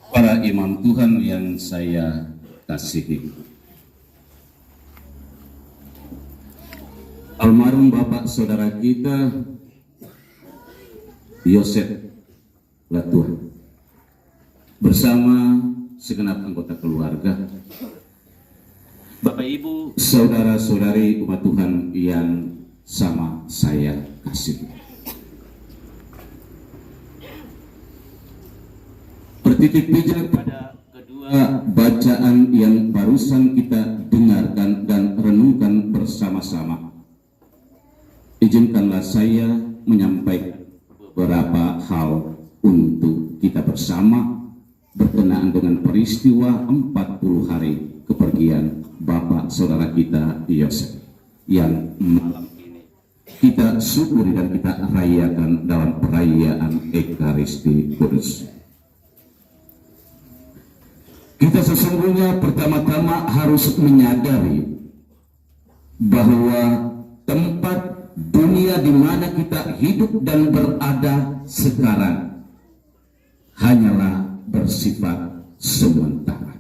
Para imam Tuhan yang saya kasihi, almarhum Bapak Saudara kita Yosef Latuan bersama segenap anggota keluarga, Bapak Ibu, saudara-saudari umat Tuhan yang sama saya kasihi. Bertitik pijak pada kedua bacaan yang barusan kita dengarkan dan renungkan bersama-sama. Izinkanlah saya menyampaikan beberapa hal untuk kita bersama berkenaan dengan peristiwa 40 hari kepergian Bapak Saudara kita Yosef yang malam ini kita syukuri dan kita rayakan dalam perayaan Ekaristi Kudus. Kita sesungguhnya pertama-tama harus menyadari bahwa tempat dunia di mana kita hidup dan berada sekarang hanyalah bersifat sementara.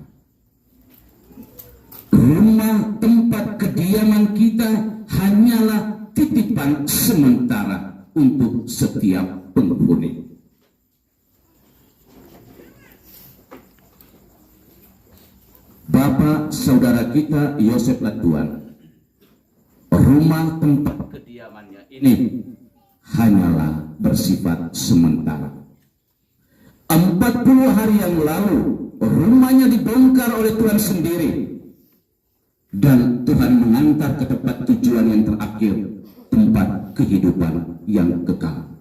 Rumah tempat kediaman kita hanyalah titipan sementara untuk setiap penghuni. Bapak Saudara kita Yosef Latuan, rumah tempat kediamannya ini hanyalah bersifat sementara. 40 hari yang lalu rumahnya dibongkar oleh Tuhan sendiri dan Tuhan mengantar ke tempat tujuan yang terakhir, tempat kehidupan yang kekal.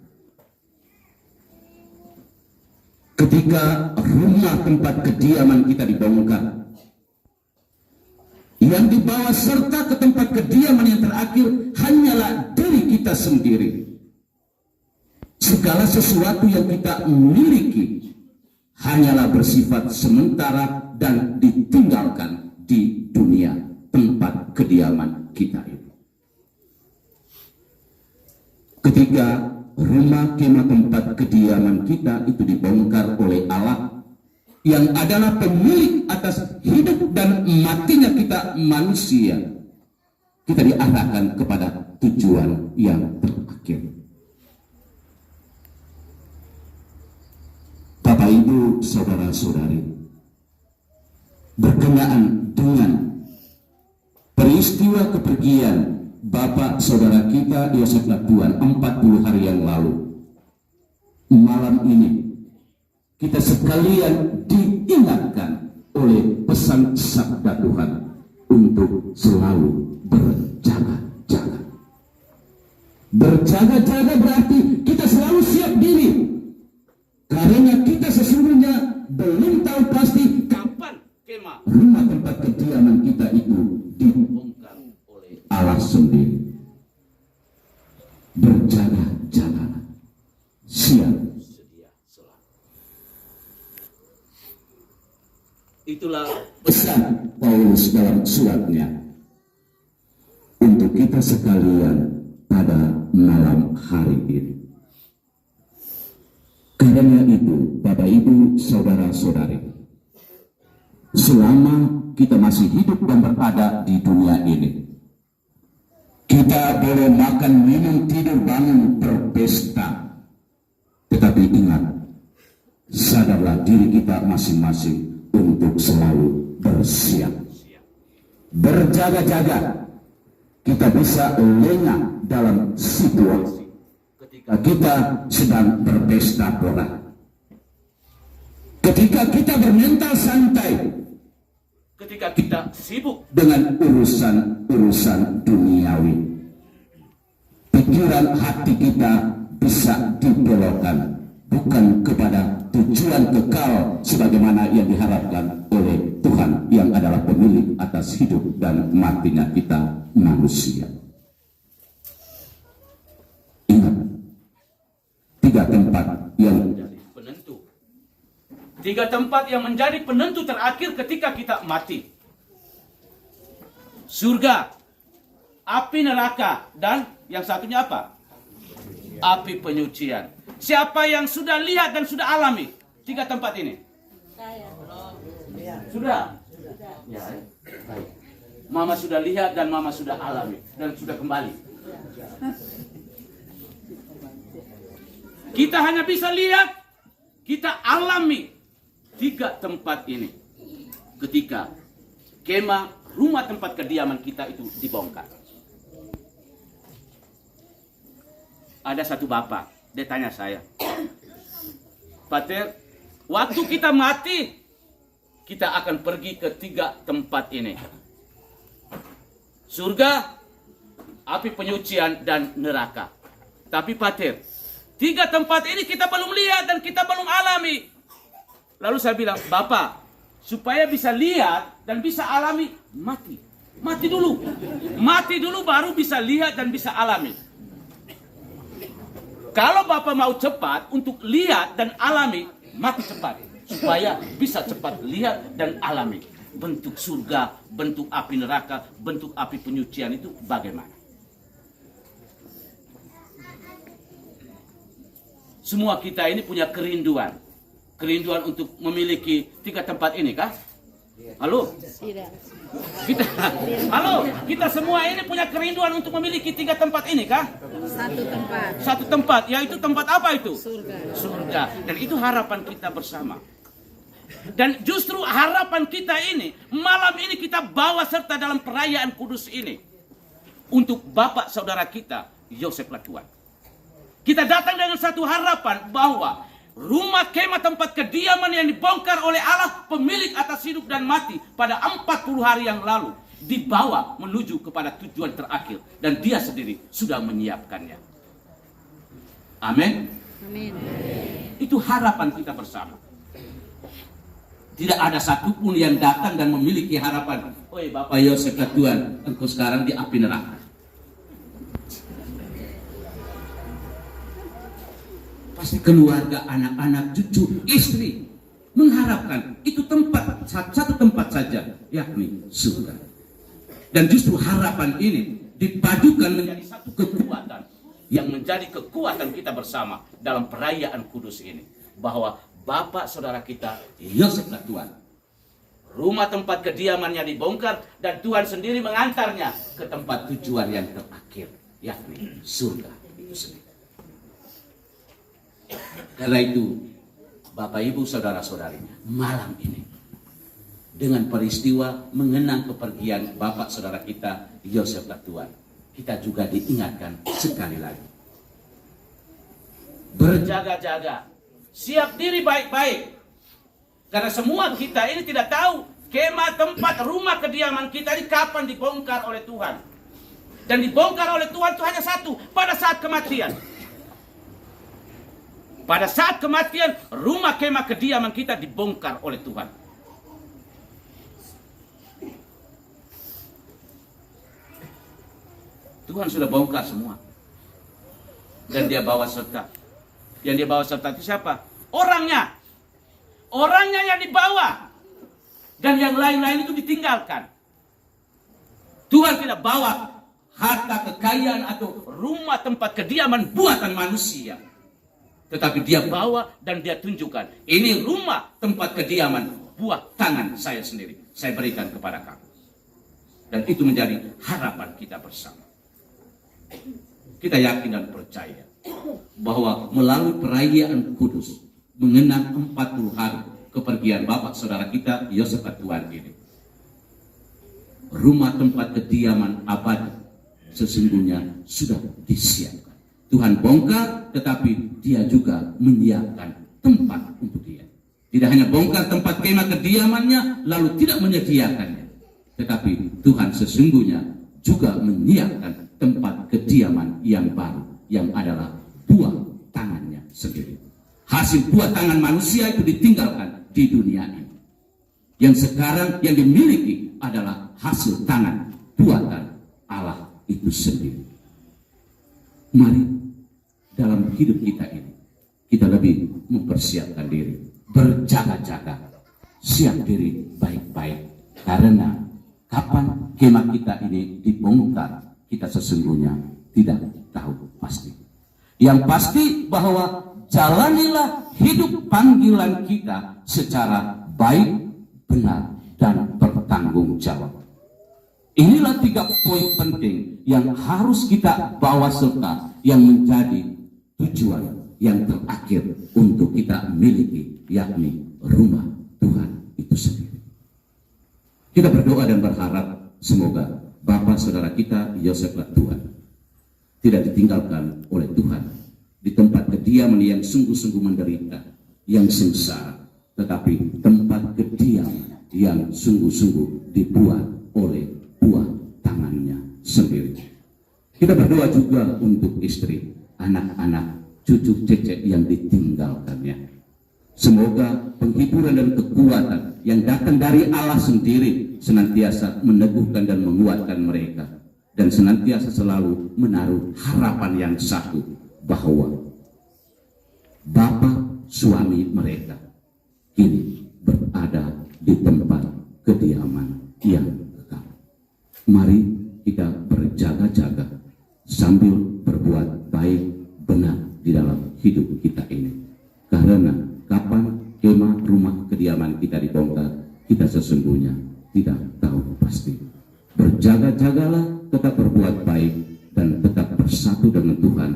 Ketika rumah tempat kediaman kita dibongkar, yang dibawa serta ke tempat kediaman yang terakhir hanyalah diri kita sendiri. Segala sesuatu yang kita miliki hanyalah bersifat sementara dan ditinggalkan di dunia tempat kediaman kita itu. Ketika rumah kemah tempat kediaman kita itu dibongkar oleh Allah yang adalah pemilik atas hidup dan matinya kita manusia, kita diarahkan kepada tujuan yang terakhir. Bapak Ibu saudara-saudari, berkenaan dengan peristiwa kepergian Bapak Saudara kita Yosef Latuan 40 hari yang lalu, malam ini kita sekalian diingatkan oleh pesan sabda Tuhan untuk selalu berjaga-jaga. Berjaga-jaga berarti kita selalu siap diri, karena kita sesungguhnya belum tahu pasti kapan kemah rumah tempat kediaman kita itu dibongkar oleh Allah sendiri. Berjaga-jaga, siap. Itulah pesan Paulus dalam suratnya untuk kita sekalian pada malam hari ini. Karena itu, Bapak Ibu saudara-saudari, selama kita masih hidup dan berada di dunia ini, kita boleh makan, minum, tidur, bangun, berpesta, tetapi ingat, sadarlah diri kita masing-masing untuk selalu bersiap, berjaga-jaga. Kita bisa lengah dalam situasi ketika kita sedang berpesta pora, ketika kita bermental santai, ketika kita sibuk dengan urusan duniawi. Pikiran hati kita bisa dibelokkan bukan kepada tujuan kekal sebagaimana yang diharapkan oleh Tuhan yang adalah pemilik atas hidup dan matinya kita manusia. Ingat, 3 tempat yang menjadi penentu. 3 tempat yang menjadi penentu terakhir ketika kita mati. Surga, api neraka, dan yang satunya apa? Api penyucian. Siapa yang sudah lihat dan sudah alami 3 tempat ini? Sudah? Ya, baik. Mama sudah lihat dan Mama sudah alami dan sudah kembali. Kita hanya bisa lihat, kita alami 3 tempat ini. Ketika kemah rumah tempat kediaman kita itu dibongkar. Ada satu bapak, dia tanya saya, Pater, waktu kita mati, kita akan pergi ke 3 tempat ini. Surga, api penyucian, dan neraka. Tapi Pater, 3 tempat ini kita belum lihat dan kita belum alami. Lalu saya bilang, Bapak, supaya bisa lihat dan bisa alami, mati. Mati dulu. Mati dulu baru bisa lihat dan bisa alami. Kalau Bapak mau cepat untuk lihat dan alami, mati cepat. Supaya bisa cepat lihat dan alami. Bentuk surga, bentuk api neraka, bentuk api penyucian itu bagaimana? Semua kita ini punya kerinduan. Kerinduan untuk memiliki 3 tempat ini kah? Halo? Kita semua ini punya kerinduan untuk memiliki 3 tempat ini kah? 1 tempat. 1 tempat, yaitu tempat apa itu? Surga. Surga. Dan itu harapan kita bersama. Dan justru harapan kita ini, malam ini kita bawa serta dalam perayaan kudus ini. Untuk Bapak Saudara kita, Yosef Latuan. Kita datang dengan satu harapan bahwa rumah kemah tempat kediaman yang dibongkar oleh Allah, pemilik atas hidup dan mati pada 40 hari yang lalu, dibawa menuju kepada tujuan terakhir. Dan dia sendiri sudah menyiapkannya. Amin. Amin. Itu harapan kita bersama. Tidak ada satupun yang datang dan memiliki harapan, "Oi Bapak Yosef Latuan, engkau sekarang di api neraka." Pasti keluarga, anak-anak, cucu, istri mengharapkan itu tempat, satu tempat saja, yakni surga. Dan justru harapan ini dipadukan menjadi satu kekuatan yang menjadi kekuatan kita bersama dalam perayaan kudus ini. Bahwa Bapak Saudara kita, Yosef Latuan, rumah tempat kediamannya dibongkar dan Tuhan sendiri mengantarnya ke tempat tujuan yang terakhir, yakni surga itu sendiri. Karena itu, Bapak Ibu Saudara-saudari, malam ini dengan peristiwa mengenang kepergian Bapak Saudara kita Yosef Latuan, kita juga diingatkan sekali lagi. Berjaga-jaga, siap diri baik-baik. Karena semua kita ini tidak tahu kemah tempat rumah kediaman kita ini kapan dibongkar oleh Tuhan. Dan dibongkar oleh Tuhan itu hanya satu, pada saat kematian. Pada saat kematian, rumah kemah kediaman kita dibongkar oleh Tuhan. Tuhan sudah bongkar semua. Dan dia bawa serta. Yang dia bawa serta itu siapa? Orangnya. Orangnya yang dibawa. Dan yang lain-lain itu ditinggalkan. Tuhan tidak bawa harta kekayaan atau rumah tempat kediaman buatan manusia. Tetapi dia bawa dan dia tunjukkan. Ini rumah tempat kediaman buat tangan saya sendiri. Saya berikan kepada kamu. Dan itu menjadi harapan kita bersama. Kita yakin dan percaya bahwa melalui perayaan kudus mengenang 40 hari kepergian Bapak Saudara kita Yosef Latuan ini, rumah tempat kediaman abadi sesungguhnya sudah disiapkan. Tuhan bongkar, tetapi dia juga menyiapkan tempat untuk dia. Tidak hanya bongkar tempat kemah kediamannya, lalu tidak menyediakannya. Tetapi Tuhan sesungguhnya juga menyiapkan tempat kediaman yang baru, yang adalah buah tangannya sendiri. Hasil buah tangan manusia itu ditinggalkan di dunia ini. Yang sekarang yang dimiliki adalah hasil tangan buatan Allah itu sendiri. Mari dalam hidup kita ini kita lebih mempersiapkan diri, berjaga-jaga, siap diri baik-baik, karena kapan kemah kita ini dibongkar kita sesungguhnya tidak tahu pasti. Yang pasti bahwa jalanilah hidup panggilan kita secara baik, benar, dan bertanggung jawab. Inilah 3 poin penting yang harus kita bawa serta, yang menjadi tujuan yang terakhir untuk kita miliki, yakni rumah Tuhan itu sendiri. Kita berdoa dan berharap semoga Bapak Saudara kita Yosef Tuhan tidak ditinggalkan oleh Tuhan di tempat kediaman yang sungguh-sungguh menderita, yang sengsara, tetapi tempat kediaman yang sungguh-sungguh dibuat oleh buah tangannya sendiri. Kita berdoa juga untuk istri, anak-anak, cucu cecek yang ditinggalkannya. Semoga penghiburan dan kekuatan yang datang dari Allah sendiri senantiasa meneguhkan dan menguatkan mereka, dan senantiasa selalu menaruh harapan yang satu bahwa Bapa suami mereka kini berada di tempat kediaman yang kekal. Mari kita berjaga-jaga sambil berbuat baik, benar di dalam hidup kita ini. Karena kapan kemah rumah kediaman kita dibongkar, kita sesungguhnya tidak tahu pasti. Berjaga-jagalah, tetap berbuat baik, dan tetap bersatu dengan Tuhan